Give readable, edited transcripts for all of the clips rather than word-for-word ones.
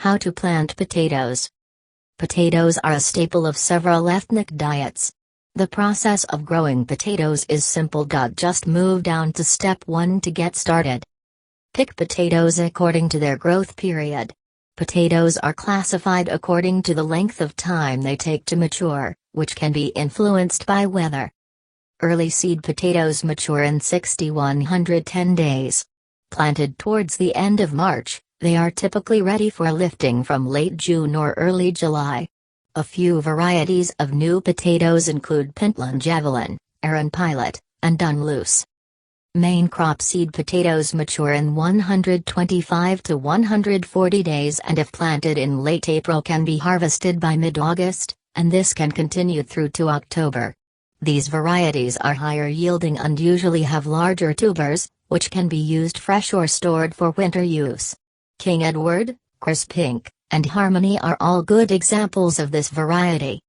How to plant potatoes. Potatoes are a staple of several ethnic diets. The process of growing potatoes is simple. Just move down to step 1 to get started. Pick potatoes according to their growth period. Potatoes are classified according to the length of time they take to mature, which can be influenced by weather. Early seed potatoes mature in 60 to 110 days. Planted towards the end of March, they are typically ready for lifting from late June or early July. A few varieties of new potatoes include Pentland Javelin, Aaron Pilot, and Dunluce. Main crop seed potatoes mature in 125 to 140 days and if planted in late April can be harvested by mid-August, and this can continue through to October. These varieties are higher yielding and usually have larger tubers, which can be used fresh or stored for winter use. King Edward, Crisp Pink, and Harmony are all good examples of this variety.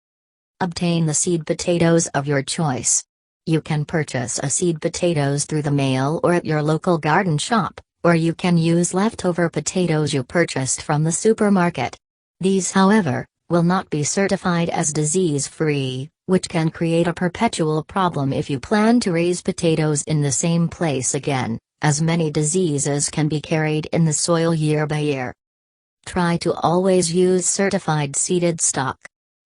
Obtain the seed potatoes of your choice. You can purchase a seed potatoes through the mail or at your local garden shop, or you can use leftover potatoes you purchased from the supermarket. These, however, will not be certified as disease-free, which can create a perpetual problem if you plan to raise potatoes in the same place again, as many diseases can be carried in the soil year by year. Try to always use certified seeded stock.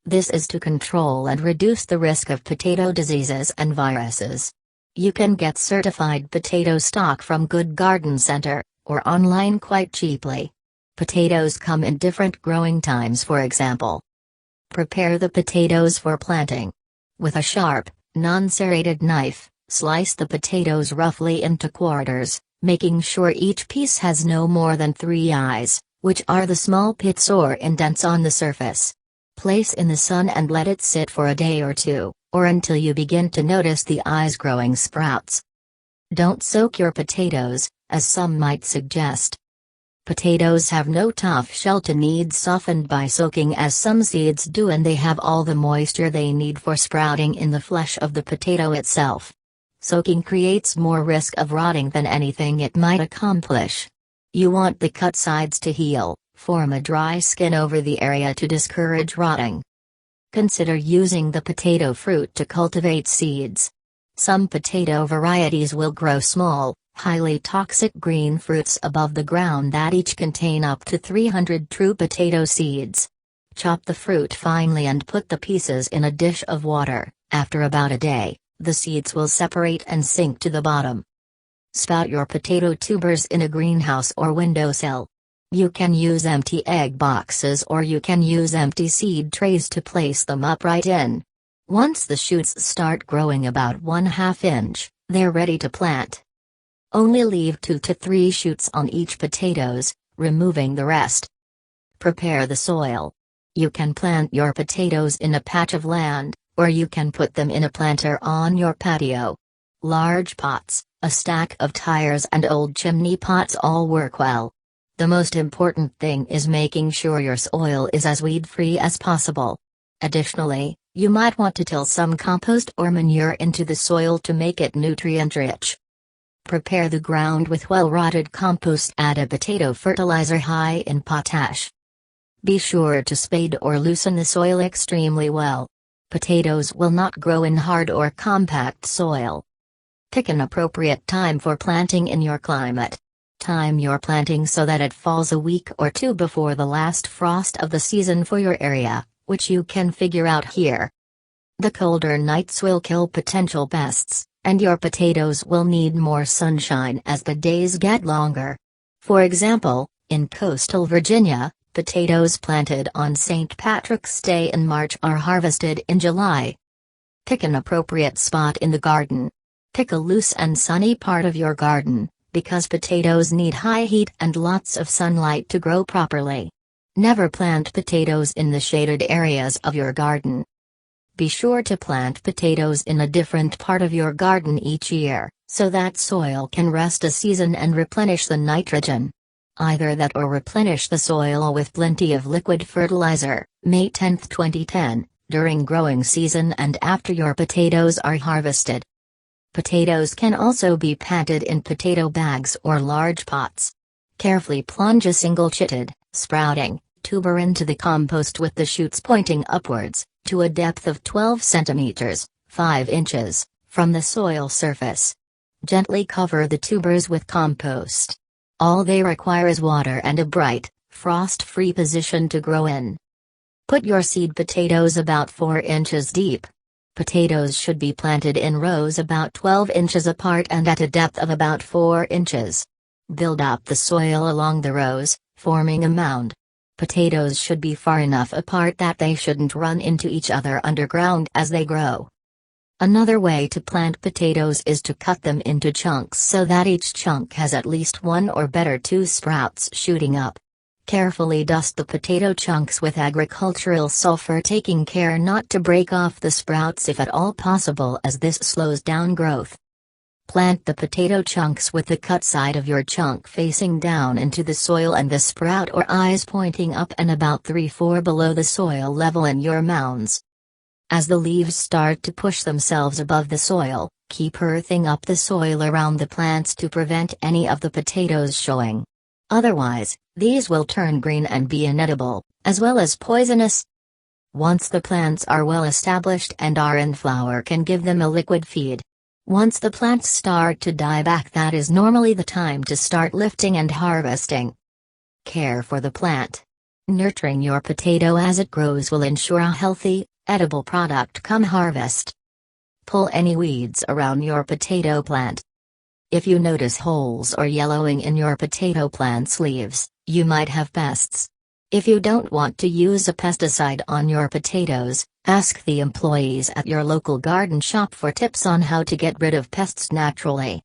This is to control and reduce the risk of potato diseases and viruses. You can get certified potato stock from Good Garden Center, or online quite cheaply. Potatoes come in different growing times. For example, prepare the potatoes for planting. With a sharp, non-serrated knife, slice the potatoes roughly into quarters, making sure each piece has no more than 3 eyes, which are the small pits or indents on the surface. Place in the sun and let it sit for a day or two, or until you begin to notice the eyes growing sprouts. Don't soak your potatoes, as some might suggest. Potatoes have no tough shell to need softened by soaking as some seeds do, and they have all the moisture they need for sprouting in the flesh of the potato itself. Soaking creates more risk of rotting than anything it might accomplish. You want the cut sides to heal, form a dry skin over the area to discourage rotting. Consider using the potato fruit to cultivate seeds. Some potato varieties will grow small, highly toxic green fruits above the ground that each contain up to 300 true potato seeds. Chop the fruit finely and put the pieces in a dish of water. After about a day, the seeds will separate and sink to the bottom. Spout your potato tubers in a greenhouse or windowsill. You can use empty egg boxes or you can use empty seed trays to place them upright in. Once the shoots start growing about 1/2 inch, they're ready to plant. Only leave 2 to 3 shoots on each potatoes, removing the rest. Prepare the soil. You can plant your potatoes in a patch of land, or you can put them in a planter on your patio. Large pots, a stack of tires and old chimney pots all work well. The most important thing is making sure your soil is as weed-free as possible. Additionally, you might want to till some compost or manure into the soil to make it nutrient-rich. Prepare the ground with well-rotted compost. Add a potato fertilizer high in potash. Be sure to spade or loosen the soil extremely well. Potatoes will not grow in hard or compact soil. Pick an appropriate time for planting in your climate. Time your planting so that it falls a week or 2 before the last frost of the season for your area, which you can figure out here. The colder nights will kill potential pests, and your potatoes will need more sunshine as the days get longer. For example, in coastal Virginia, potatoes planted on St. Patrick's Day in March are harvested in July. Pick an appropriate spot in the garden. Pick a loose and sunny part of your garden, because potatoes need high heat and lots of sunlight to grow properly. Never plant potatoes in the shaded areas of your garden. Be sure to plant potatoes in a different part of your garden each year, so that soil can rest a season and replenish the nitrogen. Either that or replenish the soil with plenty of liquid fertilizer. May 10, 2010, during growing season and after your potatoes are harvested. Potatoes can also be planted in potato bags or large pots. Carefully plunge a single chitted, sprouting, tuber into the compost with the shoots pointing upwards, to a depth of 12 centimeters, 5 inches, from the soil surface. Gently cover the tubers with compost. All they require is water and a bright, frost-free position to grow in. Put your seed potatoes about 4 inches deep. Potatoes should be planted in rows about 12 inches apart and at a depth of about 4 inches. Build up the soil along the rows, forming a mound. Potatoes should be far enough apart that they shouldn't run into each other underground as they grow. Another way to plant potatoes is to cut them into chunks so that each chunk has at least one or better two sprouts shooting up. Carefully dust the potato chunks with agricultural sulfur, taking care not to break off the sprouts if at all possible, as this slows down growth. Plant the potato chunks with the cut side of your chunk facing down into the soil and the sprout or eyes pointing up and about 3-4 below the soil level in your mounds. As the leaves start to push themselves above the soil, keep earthing up the soil around the plants to prevent any of the potatoes showing. Otherwise, these will turn green and be inedible, as well as poisonous. Once the plants are well established and are in flower, can give them a liquid feed. Once the plants start to die back, that is normally the time to start lifting and harvesting. Care for the plant. Nurturing your potato as it grows will ensure a healthy, edible product come harvest. Pull any weeds around your potato plant. If you notice holes or yellowing in your potato plant's leaves, you might have pests. If you don't want to use a pesticide on your potatoes, ask the employees at your local garden shop for tips on how to get rid of pests naturally.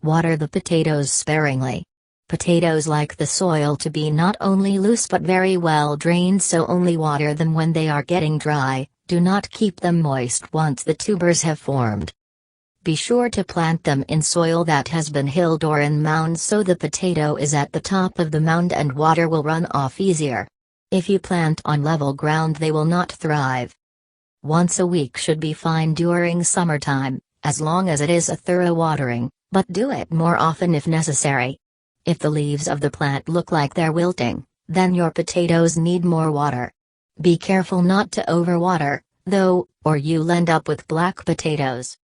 Water the potatoes sparingly. Potatoes like the soil to be not only loose but very well drained, so only water them when they are getting dry. Do not keep them moist once the tubers have formed. Be sure to plant them in soil that has been hilled or in mounds so the potato is at the top of the mound and water will run off easier. If you plant on level ground, they will not thrive. Once a week should be fine during summertime, as long as it is a thorough watering, but do it more often if necessary. If the leaves of the plant look like they're wilting, then your potatoes need more water. Be careful not to overwater, though, or you'll end up with black potatoes.